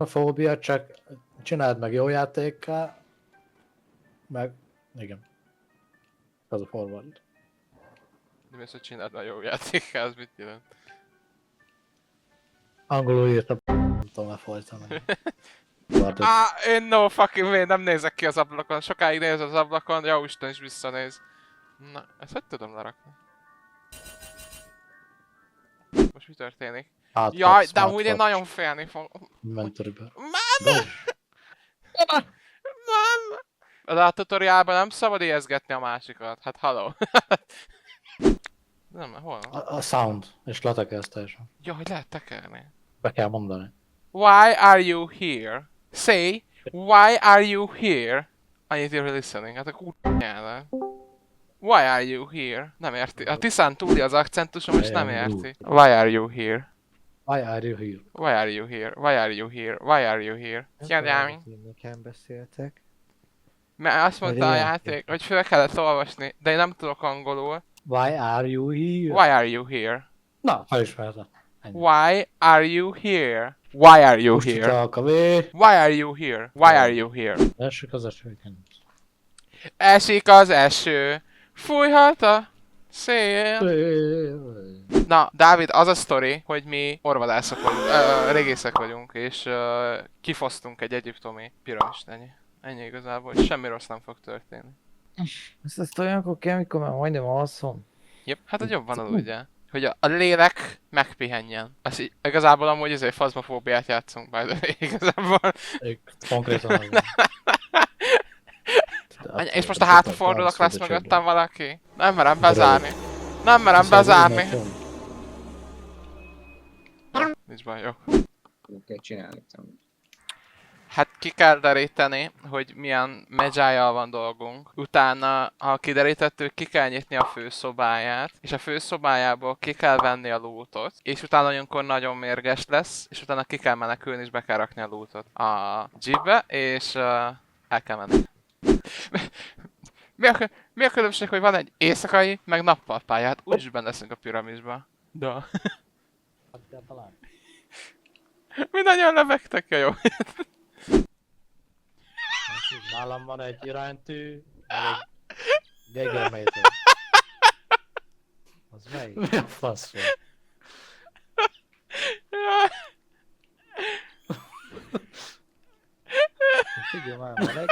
A fóbia, csak csináld meg jó játékká, meg igen. Az a forward. De mi az, hogy csináld a jó játékká, az mit jelent? Angolul írtam, nem tudom lefolytani. Én no fucking way, nem nézek ki az ablakon. Sokáig néz az ablakon, jó Isten is visszanéz. Na, ezt hogy tudom lerakni? Most mi történik? Jaj, de amúgy én nagyon félni fog. Mentoribe. Mama! Mama! A tutoriálban nem szabad ijeszgetni a másikat. Hát haló. Nem, hol van? A sound, és letekelsz teljesen. Ja, hogy lehet tekerni. Be kell mondani. Why are you here? Say, why are you here? I need you listening. Hát a nyelven. Why are you here? Nem érti. A Tiszán túli az akcentusom, és nem érti. Why are you here? Why are you here? Why are you here? Why are you here? Why are you here? Kérdelmi. Miken beszéltek? Mert azt mondta a játék, hogy föl kellett olvasni, de én nem tudok angolul. Why are you here? Why are you here? Na, felismertem. Why are you here? Why are you here? Csak a vé. Why are you here? Why are you here? Esik az eső, igen. Esik az eső, fújhat a szél. Na, Dávid, az a sztori, hogy mi orvadászok vagyunk, régészek vagyunk, és kifosztunk egy egyiptomi piramist, ennyi. Ennyi igazából, és semmi rossz nem fog történni. Ezt olyankor kell, amikor már majdnem alszom. Jep, hát hogy jobban az ugye. Hogy a lélek megpihenjen. Az igazából amúgy ezért fazmafóbiát játszunk, by the way, igazából. Konkrétan az. És most a hátrafordulok, lesz mögöttem valaki? Nem merem bezárni. Nem merem bezárni. Nincs baj, jó. Kell csinálni. Hát ki kell deríteni, hogy milyen medzsájjal van dolgunk. Utána, ha kiderítettük, ki kell nyitni a főszobáját, és a főszobájából ki kell venni a lootot, és utána olyankor nagyon mérges lesz, és utána ki kell menekülni, és be kell rakni a lootot a jeepbe, és el kell menni. Mi a különbség, hogy van egy éjszakai, meg nappal pályát? Úgyis benne leszünk a piramisba. De. Mindannyian lebegtek, jó. Nálam van egy iránytű, meg egy Geigerméter. Az melyik? Mi a fasz van? Figyelj már, van egy...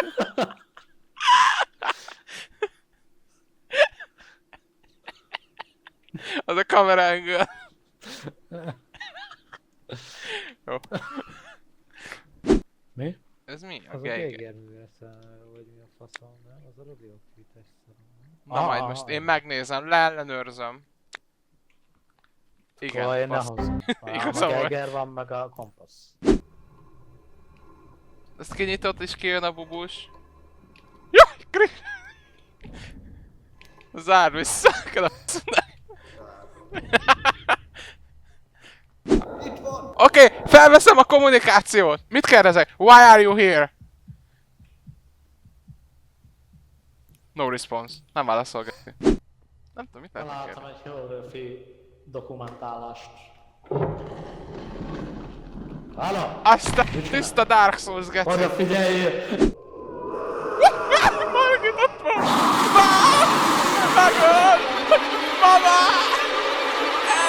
Az a kameránkból. Jó. Mi? Ez mi? Az a Geiger. Geigerművész, vagy mi a faszom, nem? Az a radioaktivitás szerint. Na majd most én megnézem, leellenőrzöm. Igen, Szóval én ne fasz. hozzam. A Igazam van. Geiger van, meg a kompassz. Ezt kinyitott és kijön a bubus. Jaj, Gri! Zárd vissza, kell a Oké, felveszem a kommunikációt! Mit kérdezek? Why are you here? No response. Nem válaszolgatni. Nem tudom, mit lehet Találtam kérdezni. egy horrorfi dokumentálást. Halló! Azt a tiszta Dark Souls, geci! Oda figyelj! Margit ott van! Megöl! Mama!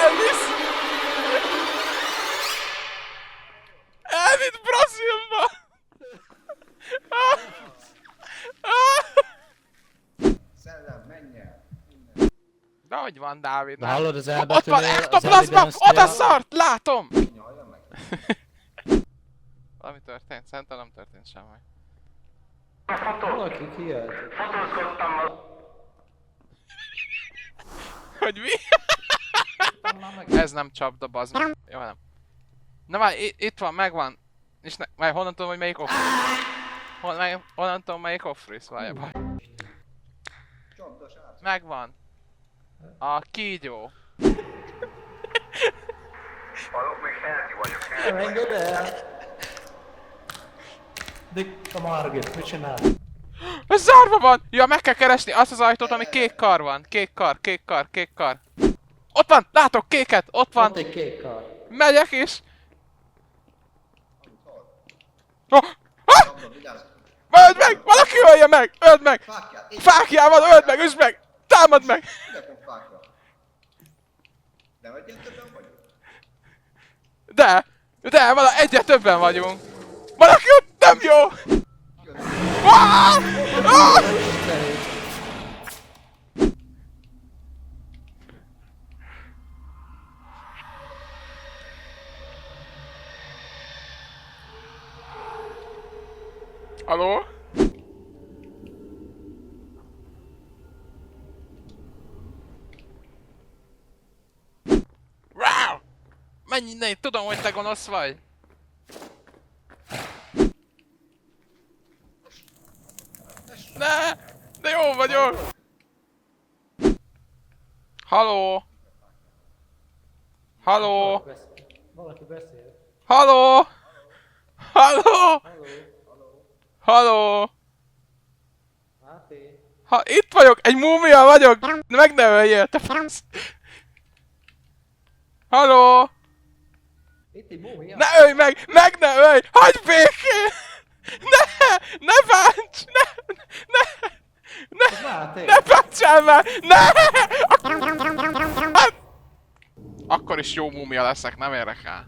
Elvisz! Elvitt Brazilba! Szellem, menj el! De hogy van, Dávid? De hallod az Ott van elbetűnél, az ektoplazma! evidence-nél- Oda szart! Látom! Nyalja meg! Valami történt, szerintem nem történt semmi. Valaki kijött. Hogy mi? Ez nem csapda, bazd meg. Jó, nem. Na már itt van, megvan. És már honnan tudom, hogy melyik off? Honnan tudom, melyik off-race? Várjál. Csapdas át! Megvan. A kígyó. Hallok, még Helgi vagyok, Nem engedd el! Dick a Margit, mit csinál? Ez zárva van! Ja, meg kell keresni azt az ajtót, ami kék kar van. Kék kar, kék kar, kék kar. Ott van! Látok kéket! Ott van! Ott egy kék kar. Megyek is! Oh! Ah! Csapda, vigyázz! Öld meg! Valaki ölje meg! Öld meg! Fákját! Fákjával öld meg! Üsd meg! Támad meg! Ide fog fákra! Nem egyen többen vagyunk? De! Egyre többen vagyunk! Valaki ott nem jó! Ah! Ah! Haló? Wow! Menj innen, tudom, hogy te gonosz vagy! Ne! De jó vagyok! Haló? Haló? Valaki beszél. Haló? Haló? Haló? Máté? Ha itt vagyok, egy múmia vagyok! Meg ne öljél, te fasz! Haló? Itt egy múmia? Ne ölj meg! Meg ne ölj! Hagyd békén! Ne! Ne bánts! Máté! Ne bántsál már! Ne! Akkor is jó múmia leszek, nem érdekel.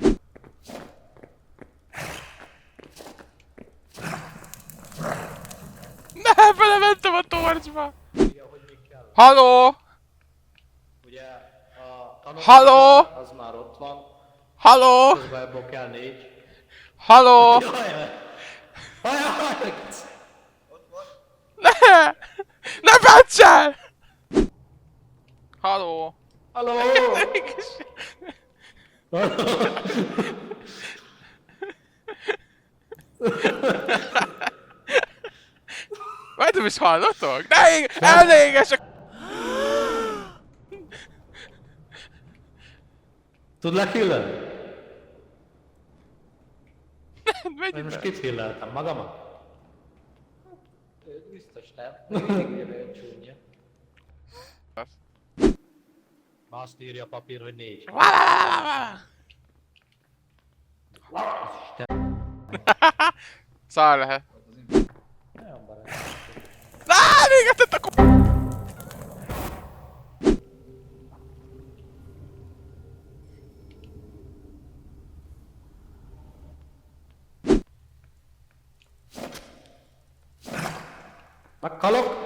Ne! Belementem a torcsba! Haló? Ugye a tanulmány Haló? az már ott van, Haló? közben ebből kell 4. Haló? Ne! Ne bántsál! Haló? Halló! Majd nem is hallotok? Ne ég! Eléges a... Tudlak hillani? Menj Én most ide! kit hilleltem? Magamat? Ő biztos nem. Mindig jövő csúnya. Azt írja a papír, hogy 4. Szar lehet. Nagyon barát. Végetett a k***! Meghalok?